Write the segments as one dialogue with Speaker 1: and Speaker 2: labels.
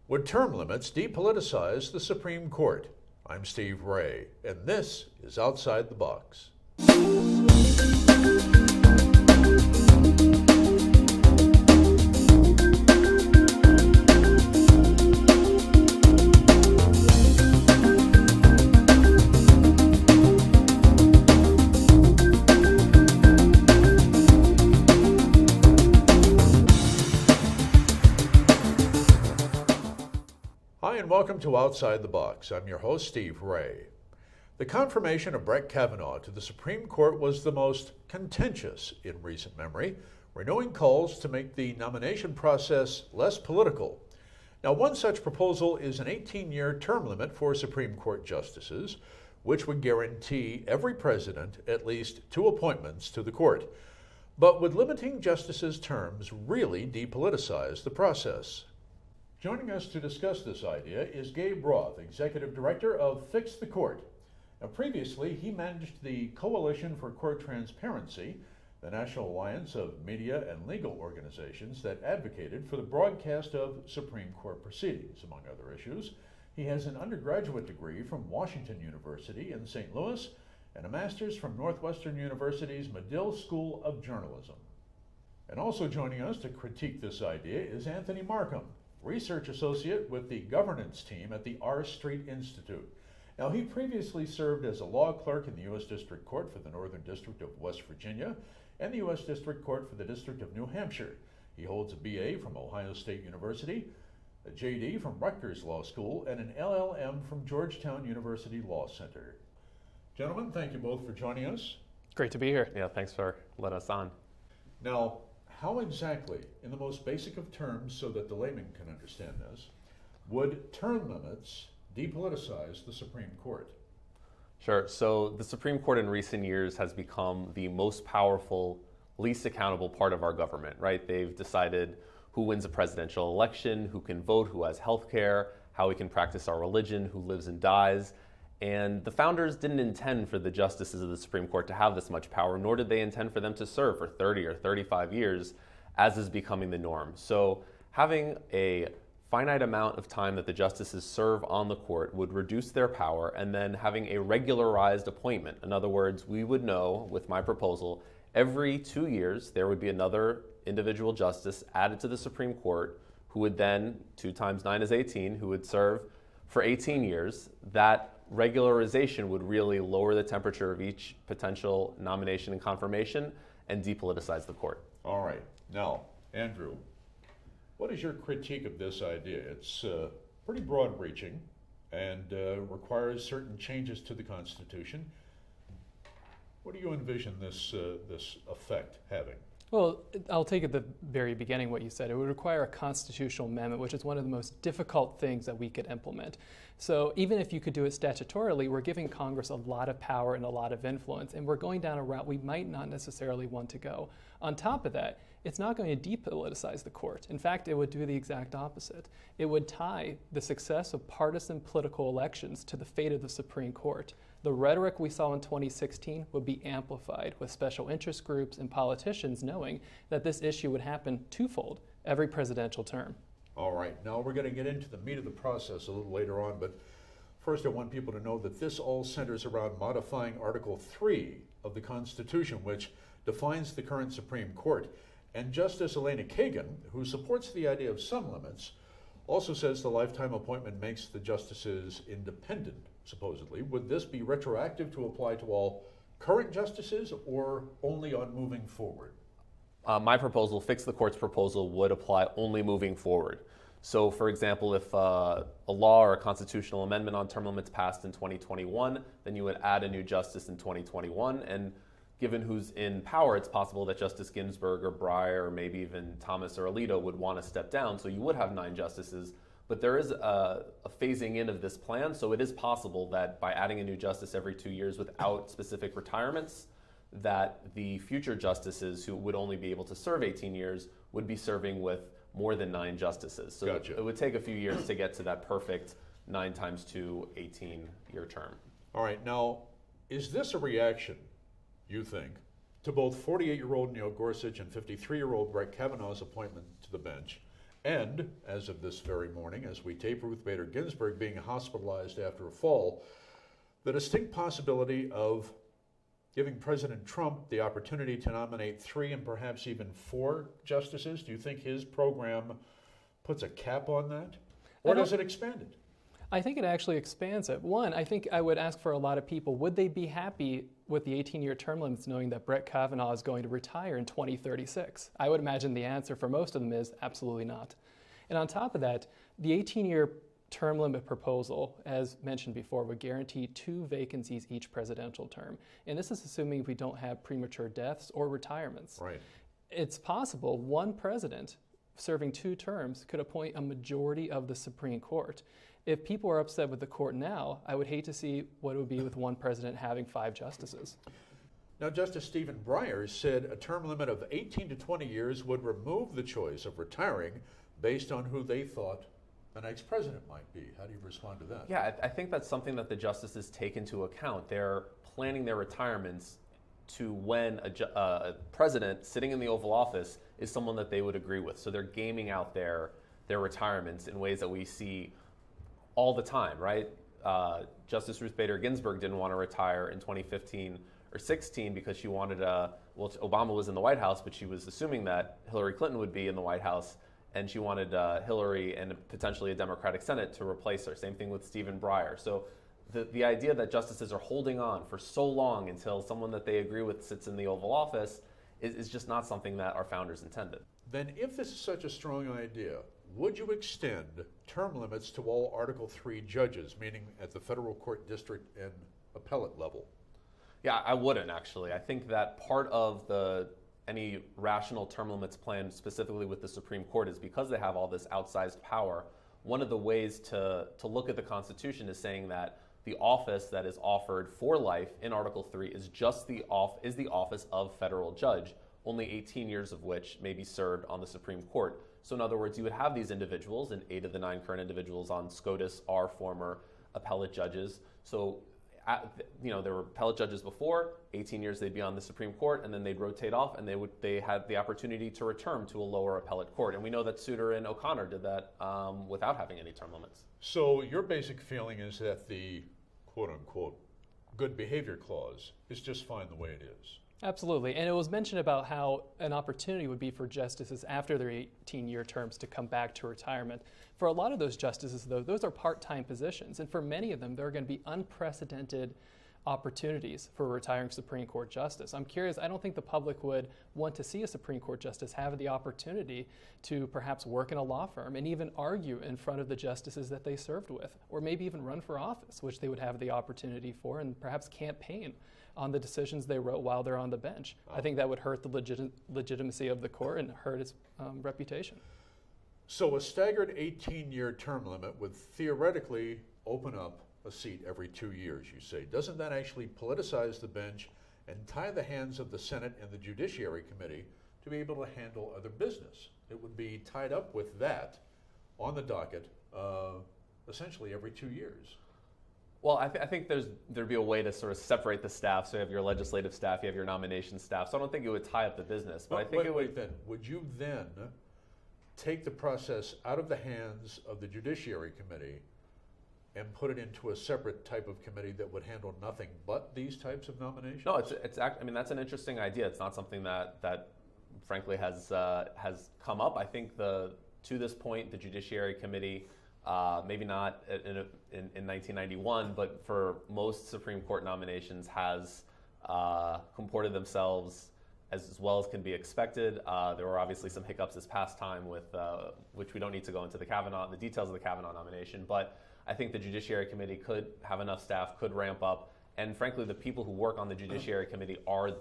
Speaker 1: Would term limits depoliticize the Supreme Court? I'm Steve Ray, and this is Outside the Box. Hi, and welcome to Outside the Box. I'm your host, Steve Ray. The confirmation of Brett Kavanaugh to the Supreme Court was the most contentious in recent memory, renewing calls to make the nomination process less political. Now, one such proposal is an 18-year term limit for Supreme Court justices, which would guarantee every president at least 2 appointments to the court. But would limiting justices' terms really depoliticize the process? Joining us to discuss this idea is Gabe Roth, Executive Director of Fix the Court. Now, previously, he managed the Coalition for Court Transparency, the National Alliance of media and legal organizations that advocated for the broadcast of Supreme Court proceedings, among other issues. He has an undergraduate degree from Washington University in St. Louis and a master's from Northwestern University's Medill School of Journalism. And also joining us to critique this idea is Anthony Marcum, Research Associate with the Governance Team at the R Street Institute. Now, he previously served as a law clerk in the U.S. District Court for the Northern District of West Virginia and the U.S. District Court for the District of New Hampshire. He holds a BA from Ohio State University, a JD from Rutgers Law School, and an LLM from Georgetown University Law Center. Gentlemen, thank you both for joining us.
Speaker 2: Great to be here.
Speaker 3: Yeah, thanks for letting us on.
Speaker 1: Now, how exactly, in the most basic of terms so that the layman can understand this, would term limits depoliticize the Supreme Court?
Speaker 3: Sure. So the Supreme Court in recent years has become the most powerful, least accountable part of our government, right? They've decided who wins a presidential election, who can vote, who has health care, how we can practice our religion, who lives and dies. And the founders didn't intend for the justices of the Supreme Court to have this much power, nor did they intend for them to serve for 30 or 35 years, as is becoming the norm. So having a finite amount of time that the justices serve on the court would reduce their power, and then having a regularized appointment. In other words, we would know, with my proposal, every 2 years there would be another individual justice added to the Supreme Court who would then, 2 times 9 is 18, who would serve for 18 years. That regularization would really lower the temperature of each potential nomination and confirmation and depoliticize the court.
Speaker 1: All right. Now, Andrew, what is your critique of this idea? It's pretty broad-reaching and requires certain changes to the Constitution. What do you envision this effect having?
Speaker 2: Well, I'll take at the very beginning what you said. It would require a constitutional amendment, which is one of the most difficult things that we could implement. So even if you could do it statutorily, we're giving Congress a lot of power and a lot of influence, and we're going down a route we might not necessarily want to go. On top of that, it's not going to depoliticize the court. In fact, it would do the exact opposite. It would tie the success of partisan political elections to the fate of the Supreme Court. The rhetoric we saw in 2016 would be amplified, with special interest groups and politicians knowing that this issue would happen twofold every presidential term.
Speaker 1: All right, now we're going to get into the meat of the process a little later on, but first I want people to know that this all centers around modifying Article 3 of the Constitution, which defines the current Supreme Court. And Justice Elena Kagan, who supports the idea of some limits, also says the lifetime appointment makes the justices independent, supposedly. Would this be retroactive to apply to all current justices or only on moving forward?
Speaker 3: My proposal, Fix the Court's proposal, would apply only moving forward. So, for example, if a law or a constitutional amendment on term limits passed in 2021, then you would add a new justice in 2021, and given who's in power, it's possible that Justice Ginsburg or Breyer or maybe even Thomas or Alito would want to step down, so you would have 9 justices. But there is a phasing in of this plan, so it is possible that by adding a new justice every 2 years without specific retirements, that the future justices who would only be able to serve 18 years would be serving with more than 9 justices. So
Speaker 1: Gotcha.
Speaker 3: It would take a few years to get to that perfect 9 times 2, 18-year term.
Speaker 1: All right, now, is this a reaction, you think, to both 48-year-old Neil Gorsuch and 53-year-old Brett Kavanaugh's appointment to the bench, And, as of this very morning, as we tape, Ruth Bader Ginsburg being hospitalized after a fall, the distinct possibility of giving President Trump the opportunity to nominate 3 and perhaps even 4 justices. Do you think his program puts a cap on that? Or does it expand it?
Speaker 2: I think it actually expands it. One, I think I would ask for a lot of people, would they be happy with the 18-year term limits knowing that Brett Kavanaugh is going to retire in 2036? I would imagine the answer for most of them is absolutely not. And on top of that, the 18-year term limit proposal, as mentioned before, would guarantee 2 vacancies each presidential term. And this is assuming we don't have premature deaths or retirements.
Speaker 1: Right.
Speaker 2: It's possible one president serving 2 terms could appoint a majority of the Supreme Court. If people are upset with the court now, I would hate to see what it would be with one president having 5 justices.
Speaker 1: Now, Justice Stephen Breyer said a term limit of 18 to 20 years would remove the choice of retiring based on who they thought the next president might be. How do you respond to that?
Speaker 3: Yeah, I think that's something that the justices take into account. They're planning their retirements to when a president sitting in the Oval Office is someone that they would agree with. So they're gaming out their retirements in ways that we see all the time, right? Justice Ruth Bader Ginsburg didn't want to retire in 2015 or 16 because she wanted Obama was in the White House, but she was assuming that Hillary Clinton would be in the White House, and she wanted Hillary and potentially a Democratic Senate to replace her. Same thing with Stephen Breyer. So the idea that justices are holding on for so long until someone that they agree with sits in the Oval Office is just not something that our founders intended.
Speaker 1: Then if this is such a strong idea, would you extend term limits to all Article III judges, meaning at the federal court, district, and appellate level?
Speaker 3: Yeah, I wouldn't actually. I think that part of any rational term limits plan, specifically with the Supreme Court, is because they have all this outsized power. One of the ways to look at the Constitution is saying that the office that is offered for life in Article 3 is just the office of federal judge, only 18 years of which may be served on the Supreme Court. So in other words, you would have these individuals, and 8 of the 9 current individuals on SCOTUS are former appellate judges. So there were appellate judges before, 18 years they'd be on the Supreme Court, and then they'd rotate off, and they had the opportunity to return to a lower appellate court. And we know that Souter and O'Connor did that without having any term limits.
Speaker 1: So your basic feeling is that the quote-unquote good behavior clause is just fine the way it is?
Speaker 2: Absolutely. And it was mentioned about how an opportunity would be for justices after their 18-year terms to come back to retirement. For a lot of those justices, though, those are part-time positions. And for many of them, there are going to be unprecedented opportunities for a retiring Supreme Court justice. I'm curious, I don't think the public would want to see a Supreme Court justice have the opportunity to perhaps work in a law firm and even argue in front of the justices that they served with, or maybe even run for office, which they would have the opportunity for, and perhaps campaign on the decisions they wrote while they're on the bench. I think that would hurt the legitimacy of the court and hurt its reputation.
Speaker 1: So a staggered 18-year term limit would theoretically open up a seat every 2 years, you say. Doesn't that actually politicize the bench and tie the hands of the Senate and the Judiciary Committee to be able to handle other business? It would be tied up with that on the docket essentially every 2 years.
Speaker 3: Well, I think there'd be a way to sort of separate the staff. So you have your legislative staff, you have your nomination staff. So I don't think it would tie up the business, but I think it would.
Speaker 1: Would you then take the process out of the hands of the Judiciary Committee and put it into a separate type of committee that would handle nothing but these types of nominations?
Speaker 3: No, I mean, that's an interesting idea. It's not something that frankly has come up. I think to this point, the Judiciary Committee, maybe not in 1991, but for most Supreme Court nominations, has comported themselves as well as can be expected. There were obviously some hiccups this past time with which we don't need to go into the details of the Kavanaugh nomination, but I think the Judiciary Committee could have enough staff, could ramp up, and frankly, the people who work on the Judiciary Committee are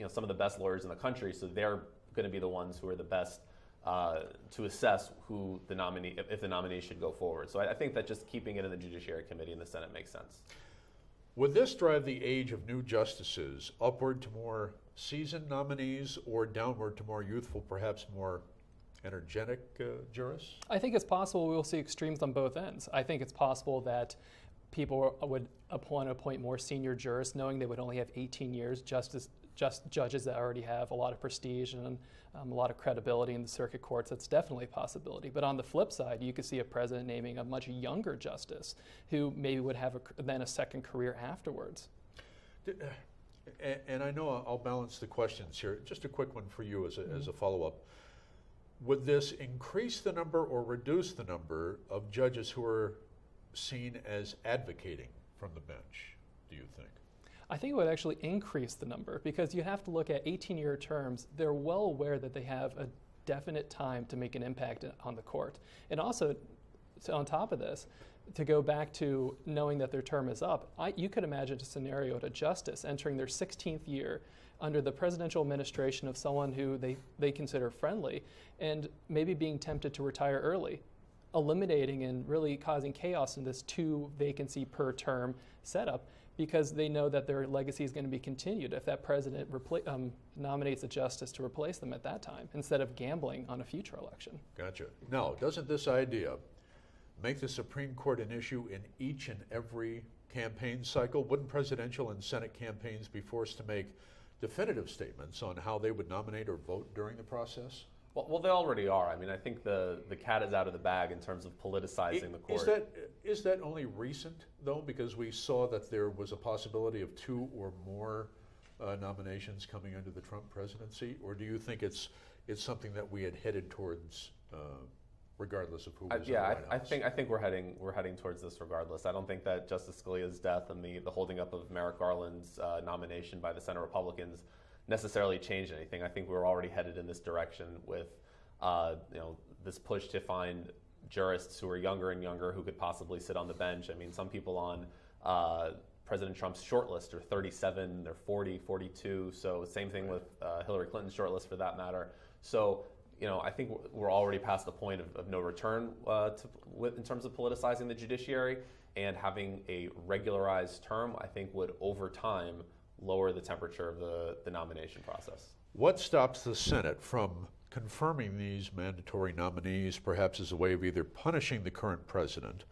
Speaker 3: some of the best lawyers in the country, so they're going to be the ones who are the best to assess who the nominee, if the nominee should go forward. So I think that just keeping it in the Judiciary Committee in the Senate makes sense.
Speaker 1: Would this drive the age of new justices upward to more seasoned nominees or downward to more youthful, perhaps more energetic jurists?
Speaker 2: I think it's possible we will see extremes on both ends. I think it's possible that people would want to appoint more senior jurists, knowing they would only have 18 years. just judges that already have a lot of prestige and a lot of credibility in the circuit courts. That's definitely a possibility. But on the flip side, you could see a president naming a much younger justice who maybe would have then a second career afterwards.
Speaker 1: And I know I'll balance the questions here. Just a quick one for you as a follow-up. Would this increase the number or reduce the number of judges who are seen as advocating from the bench, do you think?
Speaker 2: I think it would actually increase the number, because you have to look at 18-year terms. They're well aware that they have a definite time to make an impact on the court. And also, so on top of this, to go back to knowing that their term is up, you could imagine a scenario at a justice entering their 16th year under the presidential administration of someone who they consider friendly, and maybe being tempted to retire early, eliminating and really causing chaos in this 2 vacancy per term setup, because they know that their legacy is going to be continued if that president nominates a justice to replace them at that time, instead of gambling on a future election.
Speaker 1: Gotcha. Now, doesn't this idea make the Supreme Court an issue in each and every campaign cycle? Wouldn't presidential and Senate campaigns be forced to make definitive statements on how they would nominate or vote during the process?
Speaker 3: Well, they already are. I mean, I think the cat is out of the bag in terms of politicizing the court.
Speaker 1: Is that only recent, though? Because we saw that there was a possibility of 2 or more nominations coming under the Trump presidency, or do you think it's something that we had headed towards, regardless of who was in the White House?
Speaker 3: I think we're heading towards this regardless. I don't think that Justice Scalia's death and the holding up of Merrick Garland's nomination by the Senate Republicans necessarily changed anything. I think we're already headed in this direction with this push to find jurists who are younger and younger who could possibly sit on the bench. I mean, some people on President Trump's shortlist are 37, they're 40, 42. So same thing with Hillary Clinton's shortlist for that matter. So I think we're already past the point of no return in terms of politicizing the judiciary, and having a regularized term, I think, would over time lower the temperature of the nomination process.
Speaker 1: What stops the Senate from confirming these mandatory nominees, perhaps as a way of either punishing the current president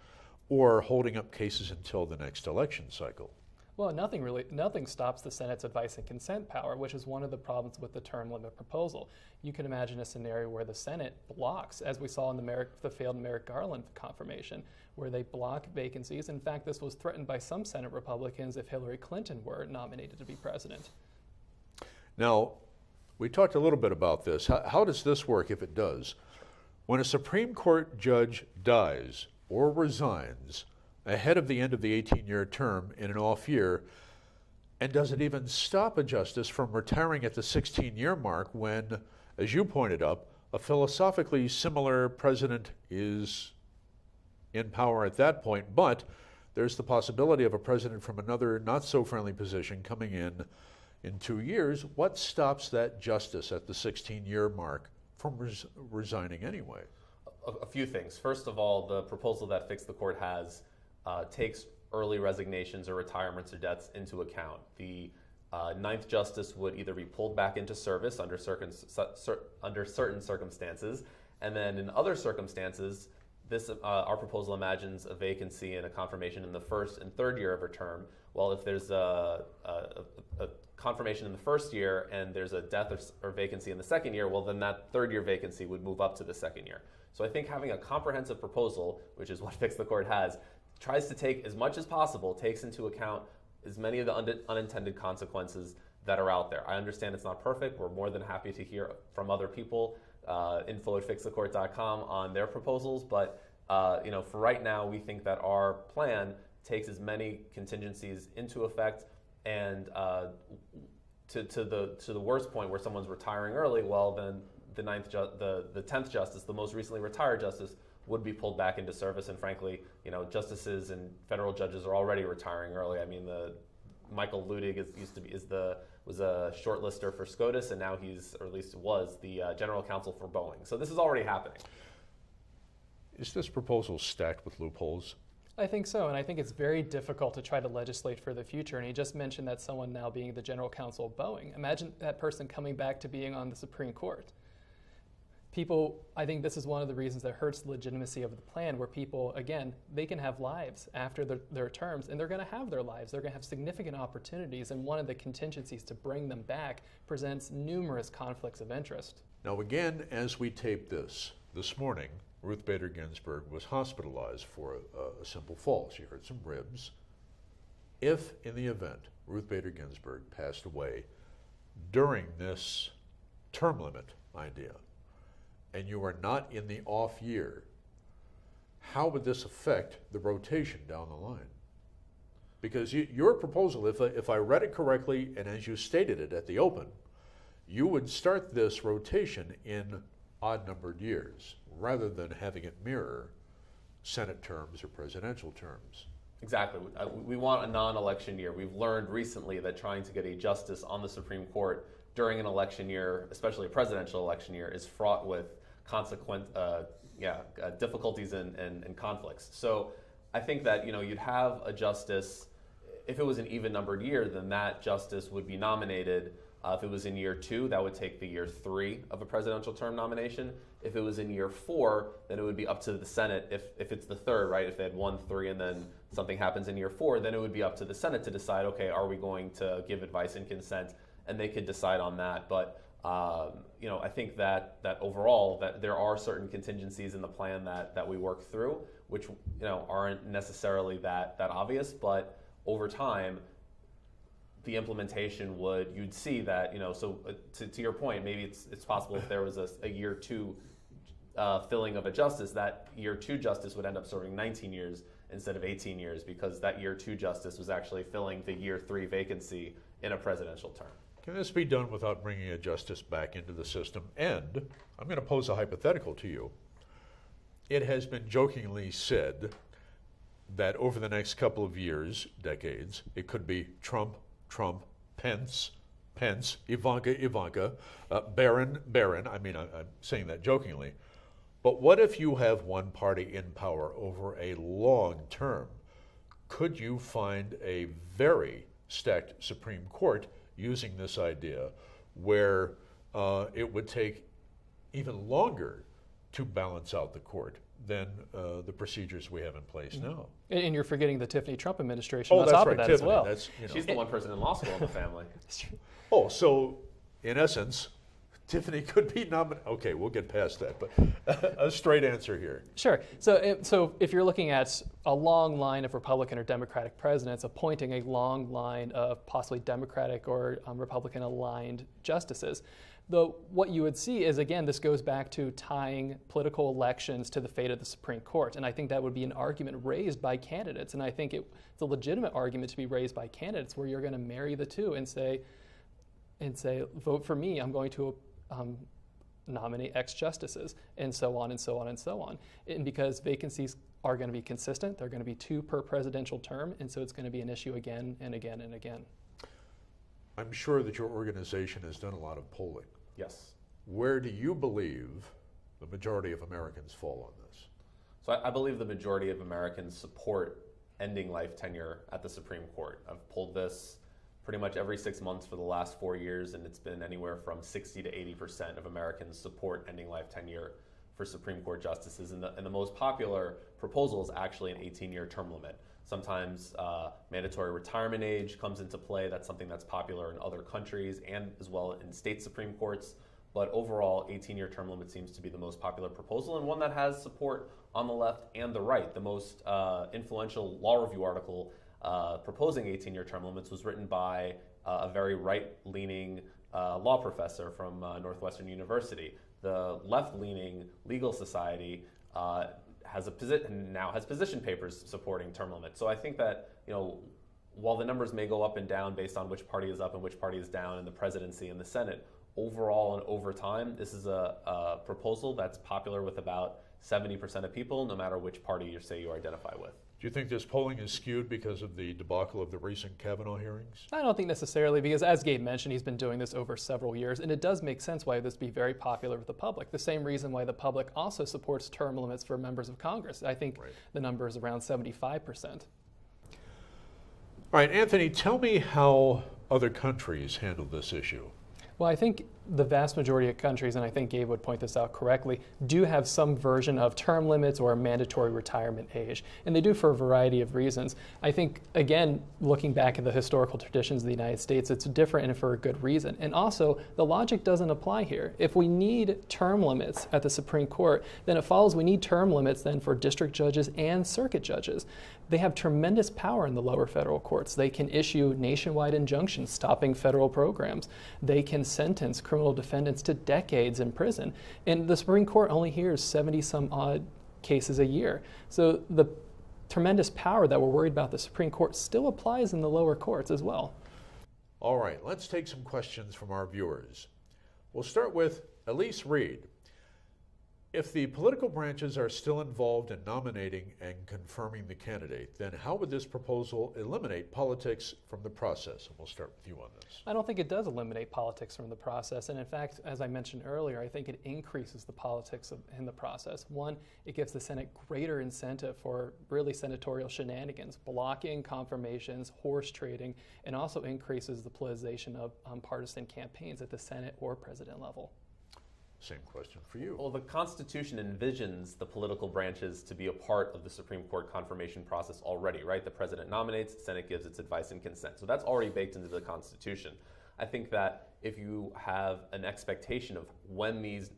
Speaker 1: or holding up cases until the next election cycle?
Speaker 2: Well, nothing stops the Senate's advice and consent power, which is one of the problems with the term limit proposal. You can imagine a scenario where the Senate blocks, as we saw in the failed Merrick Garland confirmation, where they block vacancies. In fact, this was threatened by some Senate Republicans if Hillary Clinton were nominated to be president.
Speaker 1: Now, we talked a little bit about this. How does this work if it does? When a Supreme Court judge dies or resigns ahead of the end of the 18-year term in an off year, and does it even stop a justice from retiring at the 16-year mark when, as you pointed up, a philosophically similar president is in power at that point, but there's the possibility of a president from another not-so-friendly position coming in 2 years? What stops that justice at the 16-year mark from resigning anyway?
Speaker 3: A few things. First of all, the proposal that Fix the Court has takes early resignations or retirements or deaths into account. The ninth justice would either be pulled back into service under certain circumstances, and then in other circumstances, our proposal imagines a vacancy and a confirmation in the first and third year of her term. Well, if there's a confirmation in the first year and there's a death or vacancy in the second year, well, then that third year vacancy would move up to the second year. So I think having a comprehensive proposal, which is what Fix the Court has, tries to take as much as possible, takes into account as many of the unintended consequences that are out there. I understand it's not perfect. We're more than happy to hear from other people, info@fixthecourt.com on their proposals, but for right now, we think that our plan takes as many contingencies into effect, and to the worst point where someone's retiring early, well, then the 10th justice, the most recently retired justice, would be pulled back into service. And frankly, justices and federal judges are already retiring early. I mean, Michael Ludig was a shortlister for SCOTUS, and now or at least was, the general counsel for Boeing. So this is already happening.
Speaker 1: Is this proposal stacked with loopholes?
Speaker 2: I think so, and I think it's very difficult to try to legislate for the future. And he just mentioned that someone now being the general counsel of Boeing. Imagine that person coming back to being on the Supreme Court. people, I think this is one of the reasons that hurts the legitimacy of the plan, where people, again, they can have lives after their terms, and they're going to have their lives. They're going to have significant opportunities, and one of the contingencies to bring them back presents numerous conflicts of interest.
Speaker 1: Now again, as we tape this morning, Ruth Bader Ginsburg was hospitalized for a simple fall. She hurt some ribs. If, in the event, Ruth Bader Ginsburg passed away during this term limit idea, and you are not in the off year, how would this affect the rotation down the line? Because your proposal, if I read it correctly, and as you stated it at the open, you would start this rotation in odd-numbered years, rather than having it mirror Senate terms or presidential terms.
Speaker 3: Exactly. We want a non-election year. We've learned recently that trying to get a justice on the Supreme Court during an election year, especially a presidential election year, is fraught with difficulties and conflicts. So I think that you'd have a justice. If it was an even-numbered year, then that justice would be nominated. If it was in year 2, that would take the year 3 of a presidential term nomination. If it was in year 4, then it would be up to the Senate. If it's the third, right? If they had 1, 3, and then something happens in year 4, then it would be up to the Senate to decide, okay, are we going to give advice and consent? And they could decide on that. But I think that overall that there are certain contingencies in the plan that we work through, which aren't necessarily that obvious, but over time, the implementation you'd see that, so to your point, maybe it's possible if there was a year 2 filling of a justice, that year 2 justice would end up serving 19 years instead of 18 years, because that year 2 justice was actually filling the year 3 vacancy in a presidential term.
Speaker 1: Can this be done without bringing a justice back into the system? And I'm going to pose a hypothetical to you. It has been jokingly said that over the next couple of years, decades, it could be Trump, Pence, Ivanka, Barron. I mean, I'm saying that jokingly. But what if you have one party in power over a long term? Could you find a very stacked Supreme Court using this idea where it would take even longer to balance out the court than the procedures we have in place now?
Speaker 2: And you're forgetting the Tiffany Trump administration on
Speaker 1: that's
Speaker 2: top
Speaker 1: right,
Speaker 2: of that
Speaker 1: Tiffany,
Speaker 2: as well.
Speaker 3: She's the one person in law school in the family.
Speaker 1: Oh, so in essence, Tiffany could be nominated. Okay, we'll get past that, but a straight answer here.
Speaker 2: Sure. So if you're looking at a long line of Republican or Democratic presidents appointing a long line of possibly Democratic or Republican-aligned justices, what you would see is, again, this goes back to tying political elections to the fate of the Supreme Court. And I think that would be an argument raised by candidates. And I think it's a legitimate argument to be raised by candidates, where you're going to marry the two and say, vote for me, I'm going to nominate X justices, and so on and so on and so on. And because vacancies are going to be consistent, they're going to be 2 per presidential term, and so it's going to be an issue again and again and again.
Speaker 1: I'm sure that your organization has done a lot of polling.
Speaker 3: Yes.
Speaker 1: Where do you believe the majority of Americans fall on this?
Speaker 3: So I believe the majority of Americans support ending life tenure at the Supreme Court. I've polled this pretty much every 6 months for the last 4 years, and it's been anywhere from 60 to 80% of Americans support ending life tenure for Supreme Court justices. And the most popular proposal is actually an 18-year term limit. Sometimes mandatory retirement age comes into play. That's something that's popular in other countries and as well in state Supreme Courts. But overall, 18-year term limit seems to be the most popular proposal, and one that has support on the left and the right. The most influential law review article proposing 18-year term limits was written by a very right-leaning law professor from Northwestern University. The left-leaning Legal Society has position papers supporting term limits. So I think that while the numbers may go up and down based on which party is up and which party is down in the presidency and the Senate, overall and over time, this is a proposal that's popular with about 70% of people, no matter which party you identify with.
Speaker 1: Do you think this polling is skewed because of the debacle of the recent Kavanaugh hearings?
Speaker 2: I don't think necessarily, because as Gabe mentioned, he's been doing this over several years, and it does make sense why this be very popular with the public. The same reason why the public also supports term limits for members of Congress. I think the number is around 75%.
Speaker 1: All right, Anthony, tell me how other countries handle this issue.
Speaker 2: Well, I think the vast majority of countries, and I think Gabe would point this out correctly, do have some version of term limits or a mandatory retirement age. And they do for a variety of reasons. I think, again, looking back at the historical traditions of the United States, it's different and for a good reason. And also, the logic doesn't apply here. If we need term limits at the Supreme Court, then it follows we need term limits then for district judges and circuit judges. They have tremendous power in the lower federal courts. They can issue nationwide injunctions stopping federal programs. They can sentence criminal defendants to decades in prison. And the Supreme Court only hears 70 some odd cases a year. So the tremendous power that we're worried about the Supreme Court still applies in the lower courts as well.
Speaker 1: All right, let's take some questions from our viewers. We'll start with Elise Reed. If the political branches are still involved in nominating and confirming the candidate, then how would this proposal eliminate politics from the process? And we'll start with you on this.
Speaker 2: I don't think it does eliminate politics from the process. And in fact, as I mentioned earlier, I think it increases the politics in the process. One, it gives the Senate greater incentive for really senatorial shenanigans, blocking confirmations, horse trading, and also increases the politicization of partisan campaigns at the Senate or president level.
Speaker 1: Same question for you.
Speaker 3: Well, the Constitution envisions the political branches to be a part of the Supreme Court confirmation process already, right? The president nominates, the Senate gives its advice and consent. So that's already baked into the Constitution. I think that if you have an expectation of when these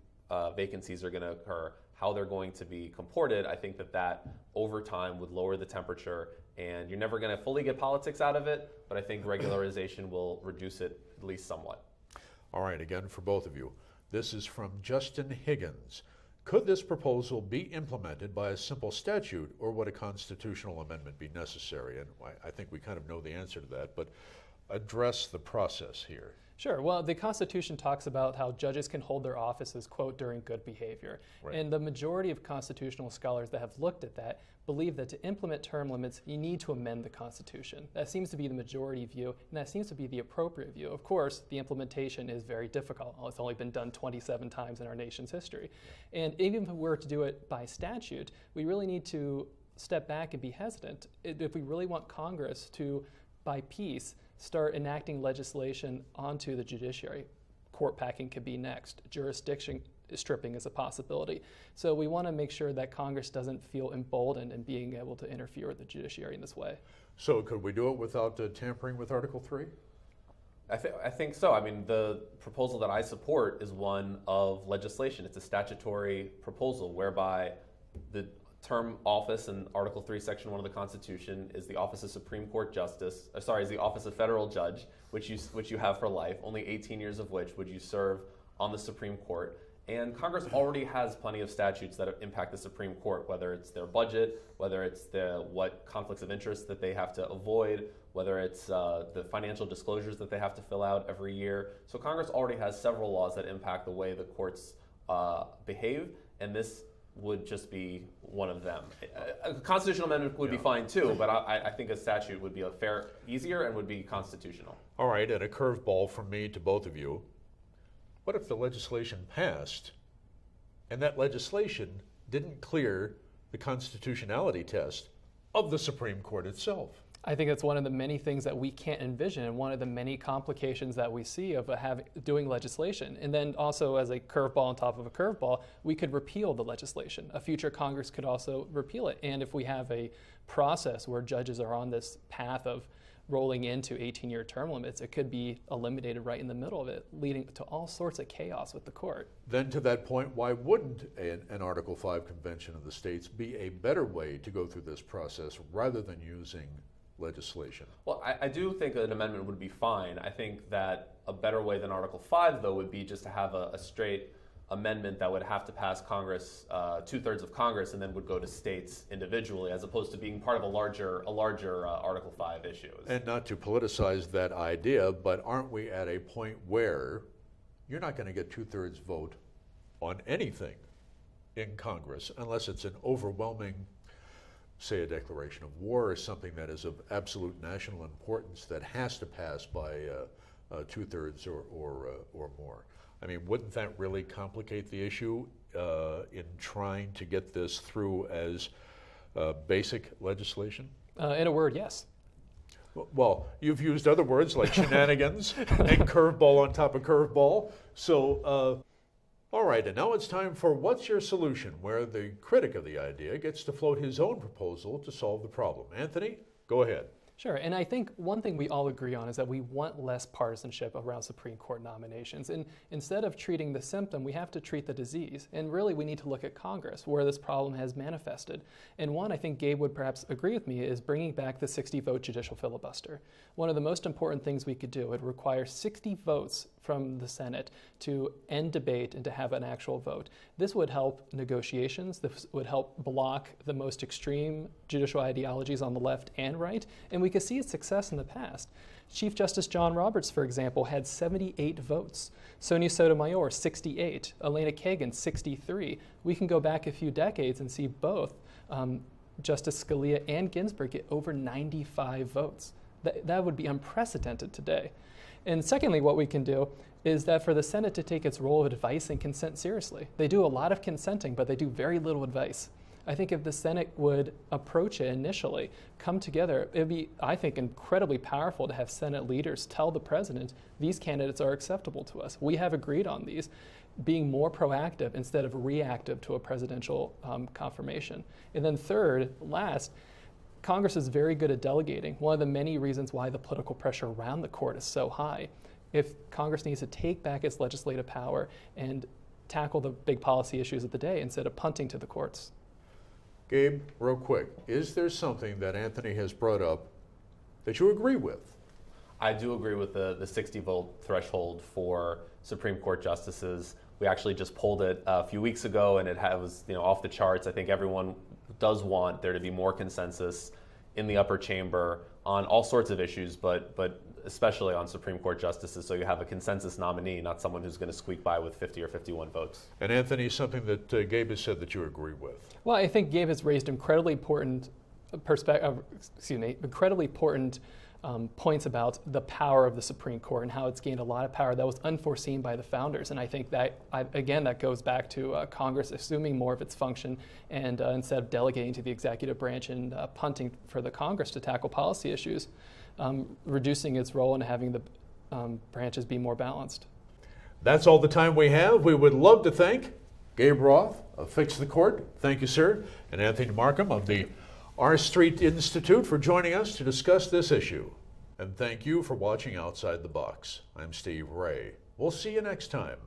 Speaker 3: vacancies are going to occur, how they're going to be comported, I think that that over time would lower the temperature, and you're never going to fully get politics out of it, but I think regularization will reduce it at least somewhat.
Speaker 1: All right, again for both of you. This is from Justin Higgins. Could this proposal be implemented by a simple statute, or would a constitutional amendment be necessary? And I think we kind of know the answer to that, but address the process here.
Speaker 2: Sure. Well, the Constitution talks about how judges can hold their offices, quote, during good behavior.
Speaker 1: Right.
Speaker 2: And the majority of constitutional scholars that have looked at that believe that to implement term limits, you need to amend the Constitution. That seems to be the majority view, and that seems to be the appropriate view. Of course, the implementation is very difficult. It's only been done 27 times in our nation's history. And even if we were to do it by statute, we really need to step back and be hesitant. If we really want Congress to, by piece, start enacting legislation onto the judiciary, court packing could be next. Jurisdiction stripping is a possibility. So we want to make sure that Congress doesn't feel emboldened in being able to interfere with the judiciary in this way.
Speaker 1: So could we do it without tampering with Article 3?
Speaker 3: I think so. I mean, the proposal that I support is one of legislation. It's a statutory proposal whereby the term office in Article 3, Section 1 of the Constitution is the office of Supreme Court Justice, is the office of federal judge, which you have for life, only 18 years of which would you serve on the Supreme Court. And Congress already has plenty of statutes that impact the Supreme Court, whether it's their budget, whether it's what conflicts of interest that they have to avoid, whether it's the financial disclosures that they have to fill out every year. So Congress already has several laws that impact the way the courts behave, and this would just be one of them. A constitutional amendment would be fine too, but I think a statute would be easier and would be constitutional.
Speaker 1: All right, and a curveball from me to both of you. What if the legislation passed and that legislation didn't clear the constitutionality test of the Supreme Court itself?
Speaker 2: I think it's one of the many things that we can't envision, and one of the many complications that we see of doing legislation. And then also, as a curveball on top of a curveball, we could repeal the legislation. A future Congress could also repeal it. And if we have a process where judges are on this path of rolling into 18-year term limits, it could be eliminated right in the middle of it, leading to all sorts of chaos with the court.
Speaker 1: Then to that point, why wouldn't an Article 5 convention of the states be a better way to go through this process rather than using legislation?
Speaker 3: Well, I do think an amendment would be fine. I think that a better way than Article 5, though, would be just to have a straight amendment that would have to pass Congress, 2/3 of Congress, and then would go to states individually, as opposed to being part of a larger Article 5 issue.
Speaker 1: And not to politicize that idea, but aren't we at a point where you're not going to get 2/3 vote on anything in Congress unless it's an overwhelming, say, a declaration of war or something that is of absolute national importance that has to pass by 2/3 or more? I mean, wouldn't that really complicate the issue in trying to get this through as basic legislation?
Speaker 2: In a word, yes.
Speaker 1: Well, you've used other words like shenanigans and curveball on top of curveball. So, all right, and now it's time for What's Your Solution, where the critic of the idea gets to float his own proposal to solve the problem. Anthony, go ahead.
Speaker 2: Sure, and I think one thing we all agree on is that we want less partisanship around Supreme Court nominations. And instead of treating the symptom, we have to treat the disease. And really, we need to look at Congress, where this problem has manifested. And one, I think Gabe would perhaps agree with me, is bringing back the 60-vote judicial filibuster. One of the most important things we could do, it would require 60 votes from the Senate to end debate and to have an actual vote. This would help negotiations. This would help block the most extreme judicial ideologies on the left and right, and we could see its success in the past. Chief Justice John Roberts, for example, had 78 votes. Sonia Sotomayor, 68. Elena Kagan, 63. We can go back a few decades and see both Justice Scalia and Ginsburg get over 95 votes. That would be unprecedented today. And secondly, what we can do is that for the Senate to take its role of advice and consent seriously. They do a lot of consenting, but they do very little advice. I think if the Senate would approach it initially, come together, it would be, I think, incredibly powerful to have Senate leaders tell the president, these candidates are acceptable to us. We have agreed on these, being more proactive instead of reactive to a presidential confirmation. And then third, last, Congress is very good at delegating. One of the many reasons why the political pressure around the court is so high. If Congress needs to take back its legislative power and tackle the big policy issues of the day instead of punting to the courts.
Speaker 1: Gabe, real quick, is there something that Anthony has brought up that you agree with?
Speaker 3: I do agree with the 60-vote threshold for Supreme Court justices. We actually just polled it a few weeks ago, and it was off the charts. I think everyone does want there to be more consensus in the upper chamber on all sorts of issues, but especially on Supreme Court justices, so you have a consensus nominee, not someone who's going to squeak by with 50 or 51 votes.
Speaker 1: And Anthony, something that Gabe has said that you agree with.
Speaker 2: Well, I think Gabe has raised incredibly important points about the power of the Supreme Court and how it's gained a lot of power that was unforeseen by the founders. And I think that, again, that goes back to Congress assuming more of its function and instead of delegating to the executive branch and punting for the Congress to tackle policy issues, reducing its role and having the branches be more balanced.
Speaker 1: That's all the time we have. We would love to thank Gabe Roth of Fix the Court. Thank you, sir. And Anthony Marcum of the R Street Institute for joining us to discuss this issue. And thank you for watching Outside the Box. I'm Steve Ray. We'll see you next time.